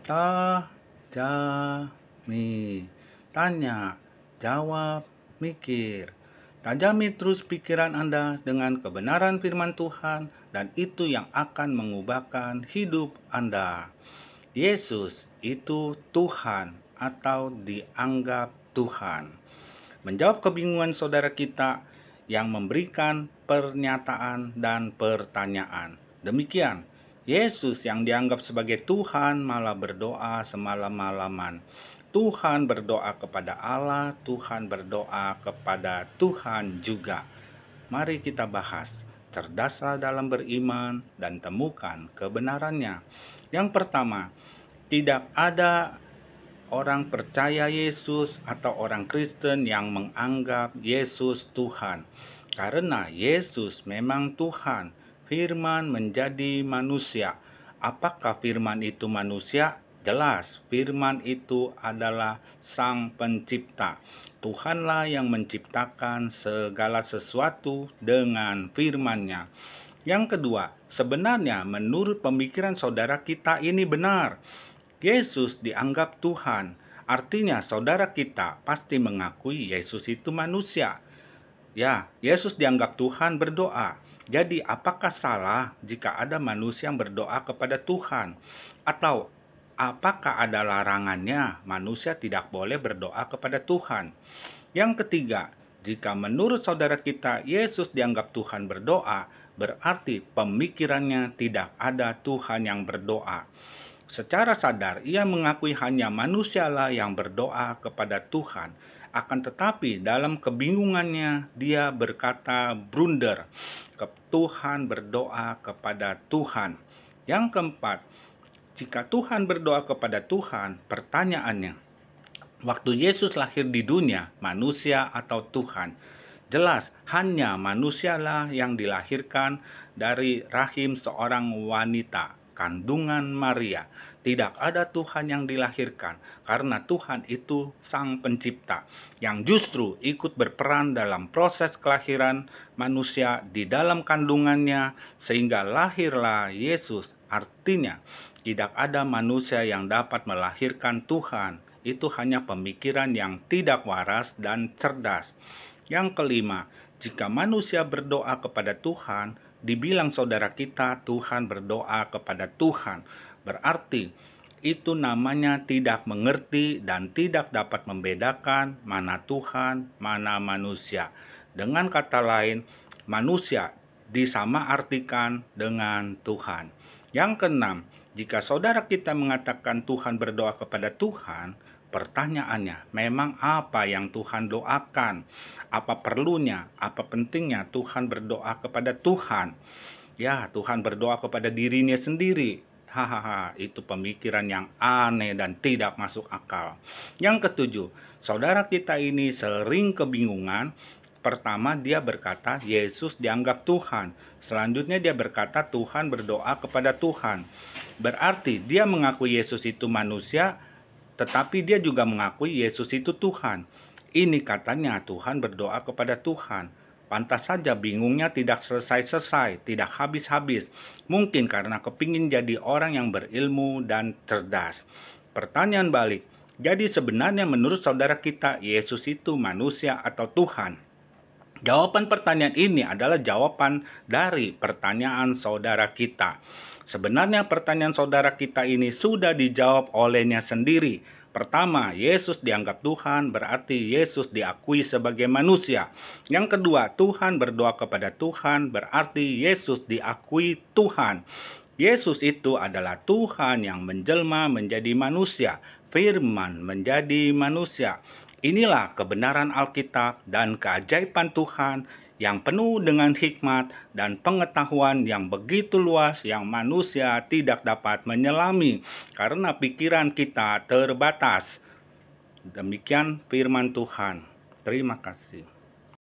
Tajami. Tanya, jawab, mikir. Tajami terus pikiran Anda dengan kebenaran firman Tuhan, dan itu yang akan mengubahkan hidup Anda. Yesus itu Tuhan atau dianggap Tuhan. Menjawab kebingungan saudara kita yang memberikan pernyataan dan pertanyaan. Demikian, Yesus yang dianggap sebagai Tuhan malah berdoa semalam-malaman. Tuhan berdoa kepada Allah, Tuhan berdoa kepada Tuhan juga. Mari kita bahas. Cerdaslah dalam beriman dan temukan kebenarannya. Yang pertama, tidak ada orang percaya Yesus atau orang Kristen yang menganggap Yesus Tuhan. Karena Yesus memang Tuhan, firman menjadi manusia. Apakah firman itu manusia? Jelas, firman itu adalah Sang Pencipta. Tuhanlah yang menciptakan segala sesuatu dengan firman-Nya. Yang kedua, sebenarnya menurut pemikiran saudara kita ini benar. Yesus dianggap Tuhan. Artinya saudara kita pasti mengakui Yesus itu manusia. Ya, Yesus dianggap Tuhan berdoa. Jadi apakah salah jika ada manusia yang berdoa kepada Tuhan? Atau apakah ada larangannya manusia tidak boleh berdoa kepada Tuhan? Yang ketiga, jika menurut saudara kita Yesus dianggap Tuhan berdoa, berarti pemikirannya tidak ada Tuhan yang berdoa. Secara sadar, ia mengakui hanya manusialah yang berdoa kepada Tuhan. Akan tetapi dalam kebingungannya, dia berkata blunder. Tuhan berdoa kepada Tuhan. Yang keempat, jika Tuhan berdoa kepada Tuhan, pertanyaannya, waktu Yesus lahir di dunia, manusia atau Tuhan? Jelas, hanya manusialah yang dilahirkan dari rahim seorang wanita, kandungan Maria. Tidak ada Tuhan yang dilahirkan, karena Tuhan itu Sang Pencipta, yang justru ikut berperan dalam proses kelahiran manusia di dalam kandungannya, sehingga lahirlah Yesus. Artinya, tidak ada manusia yang dapat melahirkan Tuhan. Itu hanya pemikiran yang tidak waras dan cerdas. Yang kelima, jika manusia berdoa kepada Tuhan, dibilang saudara kita Tuhan berdoa kepada Tuhan, berarti itu namanya tidak mengerti dan tidak dapat membedakan mana Tuhan, mana manusia. Dengan kata lain, manusia disamaartikan dengan Tuhan. Yang keenam, jika saudara kita mengatakan Tuhan berdoa kepada Tuhan, pertanyaannya, memang apa yang Tuhan doakan? Apa perlunya? Apa pentingnya Tuhan berdoa kepada Tuhan? Ya, Tuhan berdoa kepada dirinya sendiri. Hahaha, itu pemikiran yang aneh dan tidak masuk akal. Yang ketujuh, saudara kita ini sering kebingungan. Pertama, dia berkata Yesus dianggap Tuhan. Selanjutnya dia berkata Tuhan berdoa kepada Tuhan. Berarti dia mengakui Yesus itu manusia, tetapi dia juga mengakui Yesus itu Tuhan. Ini katanya Tuhan berdoa kepada Tuhan. Pantas saja bingungnya tidak selesai-selesai, tidak habis-habis. Mungkin karena kepingin jadi orang yang berilmu dan cerdas. Pertanyaan balik, jadi sebenarnya menurut saudara kita Yesus itu manusia atau Tuhan? Jawaban pertanyaan ini adalah jawaban dari pertanyaan saudara kita. Sebenarnya pertanyaan saudara kita ini sudah dijawab olehnya sendiri. Pertama, Yesus dianggap Tuhan, berarti Yesus diakui sebagai manusia. Yang kedua, Tuhan berdoa kepada Tuhan, berarti Yesus diakui Tuhan. Yesus itu adalah Tuhan yang menjelma menjadi manusia, firman menjadi manusia. Inilah kebenaran Alkitab dan keajaiban Tuhan yang penuh dengan hikmat dan pengetahuan yang begitu luas yang manusia tidak dapat menyelami karena pikiran kita terbatas. Demikian firman Tuhan. Terima kasih.